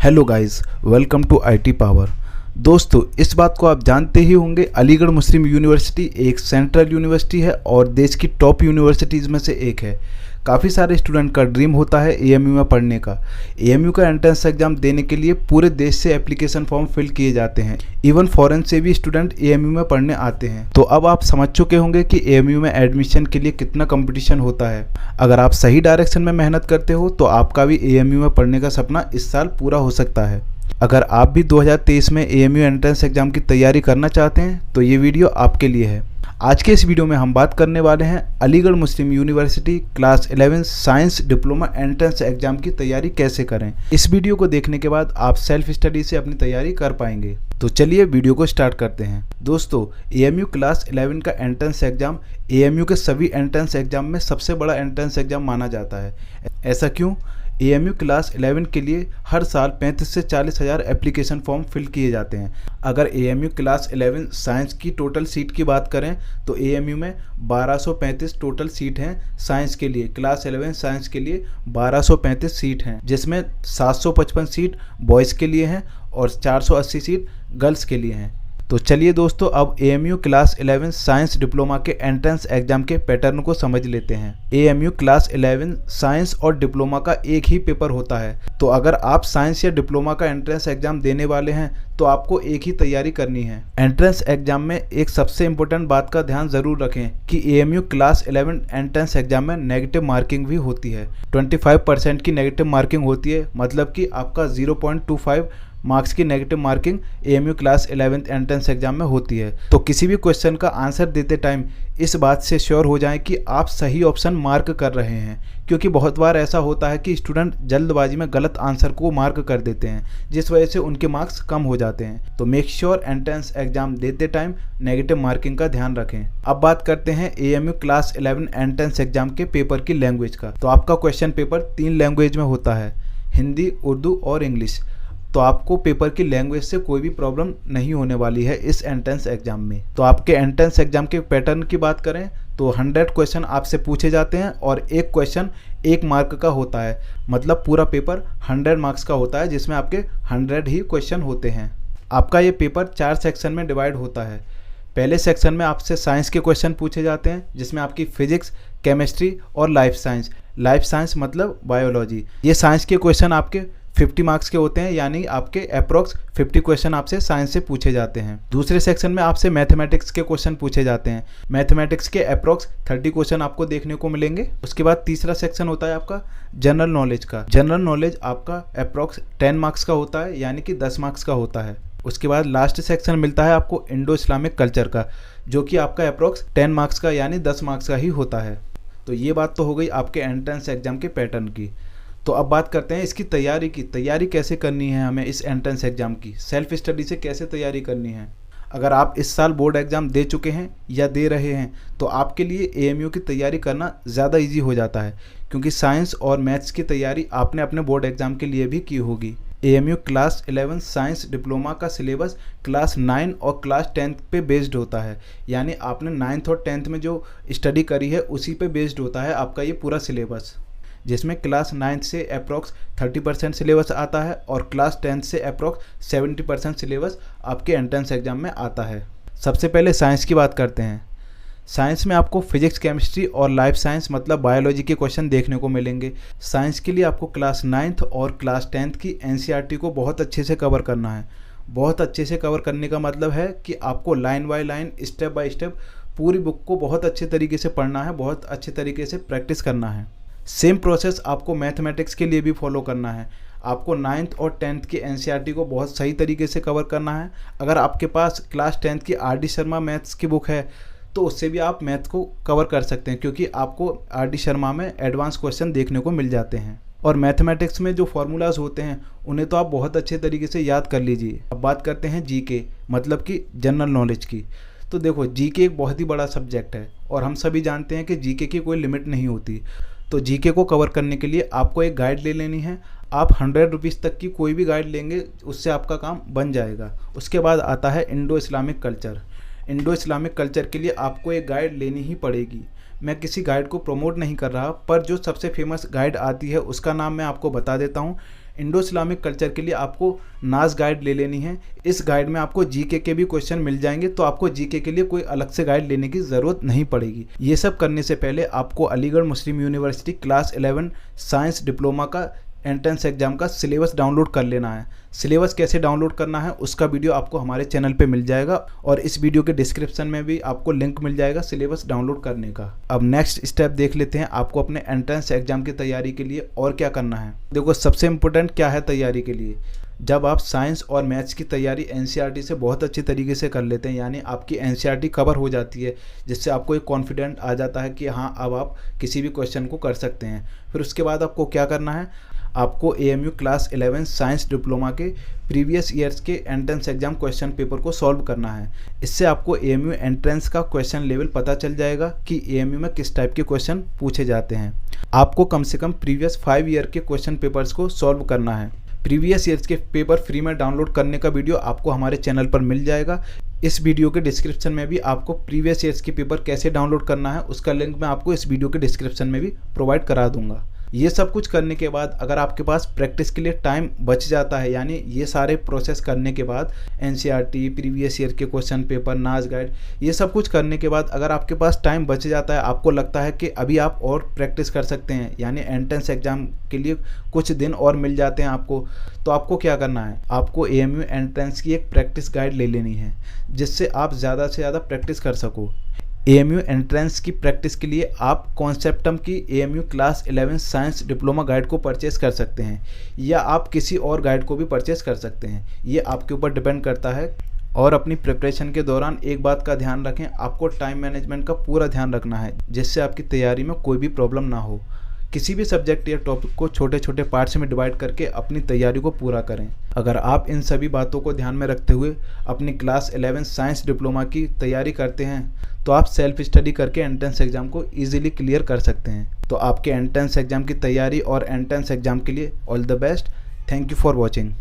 Hello guys, welcome to IT Power. दोस्तों, इस बात को आप जानते ही होंगे, अलीगढ़ मुस्लिम यूनिवर्सिटी एक सेंट्रल यूनिवर्सिटी है और देश की टॉप यूनिवर्सिटीज़ में से एक है। काफ़ी सारे स्टूडेंट का ड्रीम होता है एएमयू में पढ़ने का। एएमयू का एंट्रेंस एग्जाम देने के लिए पूरे देश से एप्लीकेशन फॉर्म फिल किए जाते हैं। इवन फॉरेन से भी स्टूडेंट एएमयू में पढ़ने आते हैं। तो अब आप समझ चुके होंगे कि एएमयू में एडमिशन के लिए कितना कंपटीशन होता है। अगर आप सही डायरेक्शन में मेहनत करते हो तो आपका भी एएमयू में पढ़ने का सपना इस साल पूरा हो सकता है। अगर आप भी 2023 में एएमयू एंट्रेंस एग्जाम की तैयारी करना चाहते हैं तो ये वीडियो आपके लिए है। आज के इस वीडियो में हम बात करने वाले हैं अलीगढ़ मुस्लिम University class 11 science diploma entrance exam की तैयारी कैसे करें। इस वीडियो को देखने के बाद आप सेल्फ स्टडी से अपनी तैयारी कर पाएंगे। तो चलिए वीडियो को स्टार्ट करते हैं। दोस्तों, एएमयू क्लास 11 का एंट्रेंस एग्जाम एएमयू के सभी एंट्रेंस एग्जाम में सबसे बड़ा एंट्रेंस एग्जाम माना जाता है। ऐसा क्यों? एएमयू क्लास 11 के लिए हर साल 35 से 40 हज़ार एप्लीकेशन फॉर्म फिल किए जाते हैं। अगर एएमयू क्लास 11 साइंस की टोटल सीट की बात करें तो एएमयू में 1235 टोटल सीट हैं साइंस के लिए। क्लास 11 साइंस के लिए 1235 सीट हैं, जिसमें 755 सीट बॉयज़ के लिए हैं और 480 सीट गर्ल्स के लिए हैं। तो चलिए दोस्तों, अब एएमयू क्लास 11 साइंस डिप्लोमा के एंट्रेंस एग्जाम के पैटर्न को समझ लेते हैं। एएमयू क्लास 11 साइंस और डिप्लोमा का एक ही पेपर होता है। तो अगर आप साइंस या डिप्लोमा का एंट्रेंस एग्जाम देने वाले हैं तो आपको एक ही तैयारी करनी है। एंट्रेंस एग्जाम में एक सबसे इम्पोर्टेंट बात का ध्यान ज़रूर रखें कि एएमयू क्लास 11 एंट्रेंस एग्जाम में नेगेटिव मार्किंग भी होती है। 25% की नेगेटिव मार्किंग होती है, मतलब कि आपका 0.25 मार्क्स की negative marking AMU class 11 entrance exam में होती है। तो किसी भी क्वेश्चन का आंसर देते टाइम इस बात से श्योर हो जाएं कि आप सही ऑप्शन मार्क कर रहे हैं, क्योंकि बहुत बार ऐसा होता है कि स्टूडेंट जल्दबाजी में गलत आंसर को मार्क कर देते हैं, जिस वजह से उनके मार्क्स कम हो जाते हैं। तो मेक श्योर एंट्रेंस एग्जाम देते टाइम नेगेटिव मार्किंग का ध्यान रखें। अब बात करते हैं एएमयू क्लास 11 एंट्रेंस एग्जाम के पेपर की लैंग्वेज का। तो आपका क्वेश्चन पेपर 3 लैंग्वेज में होता है, हिंदी, उर्दू और इंग्लिश। तो आपको पेपर की लैंग्वेज से कोई भी प्रॉब्लम नहीं होने वाली है इस एंट्रेंस एग्जाम में। तो आपके एंट्रेंस एग्जाम के पैटर्न की बात करें तो 100 क्वेश्चन आपसे पूछे जाते हैं और एक क्वेश्चन 1 मार्क का होता है, मतलब पूरा पेपर 100 मार्क्स का होता है, जिसमें आपके 100 ही क्वेश्चन होते हैं। आपका ये पेपर 4 सेक्शन में डिवाइड होता है। पहले सेक्शन में आपसे साइंस के क्वेश्चन पूछे जाते हैं, जिसमें आपकी फिजिक्स, केमिस्ट्री और लाइफ साइंस। लाइफ साइंस मतलब बायोलॉजी। ये साइंस के क्वेश्चन आपके 50 मार्क्स के होते हैं, यानी आपके अप्रॉक्स 50 क्वेश्चन आपसे साइंस से पूछे जाते हैं। दूसरे सेक्शन में आपसे मैथमेटिक्स के क्वेश्चन पूछे जाते हैं। मैथमेटिक्स के अप्रॉक्स 30 क्वेश्चन आपको देखने को मिलेंगे। उसके बाद तीसरा सेक्शन होता है आपका जनरल नॉलेज का। जनरल नॉलेज आपका अप्रॉक्स 10 मार्क्स का होता है, यानी कि 10 मार्क्स का होता है। उसके बाद लास्ट सेक्शन मिलता है आपको इंडो इस्लामिक कल्चर का, जो कि आपका अप्रॉक्स 10 मार्क्स का यानी 10 मार्क्स का ही होता है। तो ये बात तो हो गई आपके एंट्रेंस एग्जाम के पैटर्न की। तो अब बात करते हैं इसकी तैयारी की। तैयारी कैसे करनी है हमें इस एंट्रेंस एग्ज़ाम की, सेल्फ स्टडी से कैसे तैयारी करनी है। अगर आप इस साल बोर्ड एग्ज़ाम दे चुके हैं या दे रहे हैं तो आपके लिए एएमयू की तैयारी करना ज़्यादा इजी हो जाता है, क्योंकि साइंस और मैथ्स की तैयारी आपने अपने बोर्ड एग्ज़ाम के लिए भी की होगी। एएमयू क्लास 11 साइंस डिप्लोमा का सिलेबस क्लास 9 और क्लास 10 पे बेस्ड होता है, यानी आपने 9th और 10th में जो स्टडी करी है उसी पे बेस्ड होता है आपका ये पूरा सिलेबस, जिसमें क्लास 9th से अप्रॉक्स 30% सिलेबस आता है और क्लास 10th से अप्रॉक्स 70% सिलेबस आपके एंट्रेंस एग्जाम में आता है। सबसे पहले साइंस की बात करते हैं। साइंस में आपको फिजिक्स, केमिस्ट्री और लाइफ साइंस मतलब बायोलॉजी के क्वेश्चन देखने को मिलेंगे। साइंस के लिए आपको क्लास 9th और क्लास 10th की एनसीईआरटी को बहुत अच्छे से कवर करना है। बहुत अच्छे से कवर करने का मतलब है कि आपको line by line, step by step पूरी बुक को बहुत अच्छे तरीके से पढ़ना है, बहुत अच्छे तरीके से प्रैक्टिस करना है। सेम प्रोसेस आपको मैथमेटिक्स के लिए भी फॉलो करना है। आपको 9th और 10th की एनसीईआरटी को बहुत सही तरीके से कवर करना है। अगर आपके पास क्लास 10th की आर डी शर्मा मैथ्स की बुक है तो उससे भी आप मैथ को कवर कर सकते हैं, क्योंकि आपको आर डी शर्मा में एडवांस क्वेश्चन देखने को मिल जाते हैं। और मैथमेटिक्स में जो फार्मूलाज होते हैं उन्हें तो आप बहुत अच्छे तरीके से याद कर लीजिए। अब बात करते हैं जीके मतलब कि जनरल नॉलेज की। तो देखो, जीके एक बहुत ही बड़ा सब्जेक्ट है और हम सभी जानते हैं कि जीके की कोई लिमिट नहीं होती। तो जीके को कवर करने के लिए आपको एक गाइड ले लेनी है। आप 100 रुपीज़ तक की कोई भी गाइड लेंगे, उससे आपका काम बन जाएगा। उसके बाद आता है Indo Islamic culture. Indo Islamic culture के लिए आपको एक गाइड लेनी ही पड़ेगी। मैं किसी गाइड को प्रमोट नहीं कर रहा, पर जो सबसे फेमस गाइड आती है उसका नाम मैं आपको बता देता हूँ। इंडो इस्लामिक कल्चर के लिए आपको नाज गाइड ले लेनी है। इस गाइड में आपको जीके के भी क्वेश्चन मिल जाएंगे, तो आपको जीके के लिए कोई अलग से गाइड लेने की ज़रूरत नहीं पड़ेगी। ये सब करने से पहले आपको अलीगढ़ मुस्लिम यूनिवर्सिटी क्लास 11 साइंस डिप्लोमा का एंट्रेंस एग्जाम का सिलेबस डाउनलोड कर लेना है। सिलेबस कैसे डाउनलोड करना है उसका वीडियो आपको हमारे चैनल पे मिल जाएगा, और इस वीडियो के डिस्क्रिप्शन में भी आपको लिंक मिल जाएगा सिलेबस डाउनलोड करने का। अब नेक्स्ट स्टेप देख लेते हैं, आपको अपने एंट्रेंस एग्जाम की तैयारी के लिए और क्या करना है। देखो, सबसे इम्पोर्टेंट क्या है तैयारी के लिए। जब आप साइंस और मैथ्स की तैयारी एनसीईआरटी से बहुत अच्छी तरीके से कर लेते हैं, यानी आपकी एनसीईआरटी कवर हो जाती है, जिससे आपको एक कॉन्फिडेंट आ जाता है कि हाँ, अब आप किसी भी क्वेश्चन को कर सकते हैं। फिर उसके बाद आपको क्या करना है, आपको एएमयू क्लास 11 साइंस डिप्लोमा के प्रीवियस ईयर्स के एंट्रेंस एग्जाम क्वेश्चन पेपर को सॉल्व करना है। इससे आपको एएमयू एंट्रेंस का क्वेश्चन लेवल पता चल जाएगा कि एएमयू में किस टाइप के क्वेश्चन पूछे जाते हैं। आपको कम से कम प्रीवियस 5 ईयर के क्वेश्चन पेपर्स को सॉल्व करना है। प्रीवियस ईयर्स के पेपर फ्री में डाउनलोड करने का वीडियो आपको हमारे चैनल पर मिल जाएगा। इस वीडियो के डिस्क्रिप्शन में भी आपको प्रीवियस ईयर्स के पेपर कैसे डाउनलोड करना है उसका लिंक मैं आपको इस वीडियो के डिस्क्रिप्शन में भी प्रोवाइड करा दूंगा। ये सब कुछ करने के बाद अगर आपके पास प्रैक्टिस के लिए टाइम बच जाता है, यानी ये सारे प्रोसेस करने के बाद एनसीईआरटी, प्रीवियस ईयर के क्वेश्चन पेपर, नाज गाइड, ये सब कुछ करने के बाद अगर आपके पास टाइम बच जाता है, आपको लगता है कि अभी आप और प्रैक्टिस कर सकते हैं, यानी एंट्रेंस एग्जाम के लिए कुछ दिन और मिल जाते हैं आपको, तो आपको क्या करना है, आपको एएमयू एंट्रेंस की एक प्रैक्टिस गाइड ले लेनी है, जिससे आप ज़्यादा से ज़्यादा प्रैक्टिस कर सको। एएमयू एंट्रेंस की प्रैक्टिस के लिए आप कॉन्सेप्टम की AMU class 11 science diploma guide को परचेस कर सकते हैं, या आप किसी और गाइड को भी परचेस कर सकते हैं। ये आपके ऊपर डिपेंड करता है। और अपनी प्रिपरेशन के दौरान एक बात का ध्यान रखें, आपको टाइम मैनेजमेंट का पूरा ध्यान रखना है, जिससे आपकी तैयारी में कोई भी प्रॉब्लम ना हो। किसी भी सब्जेक्ट या टॉपिक को छोटे छोटे पार्ट्स में डिवाइड करके अपनी तैयारी को पूरा करें। अगर आप इन सभी बातों को ध्यान में रखते हुए अपनी क्लास 11 साइंस डिप्लोमा की तैयारी करते हैं, तो आप सेल्फ स्टडी करके एंट्रेंस एग्जाम को इजीली क्लियर कर सकते हैं। तो आपके एंट्रेंस एग्जाम की तैयारी और एंट्रेंस एग्जाम के लिए all the best. Thank you for watching.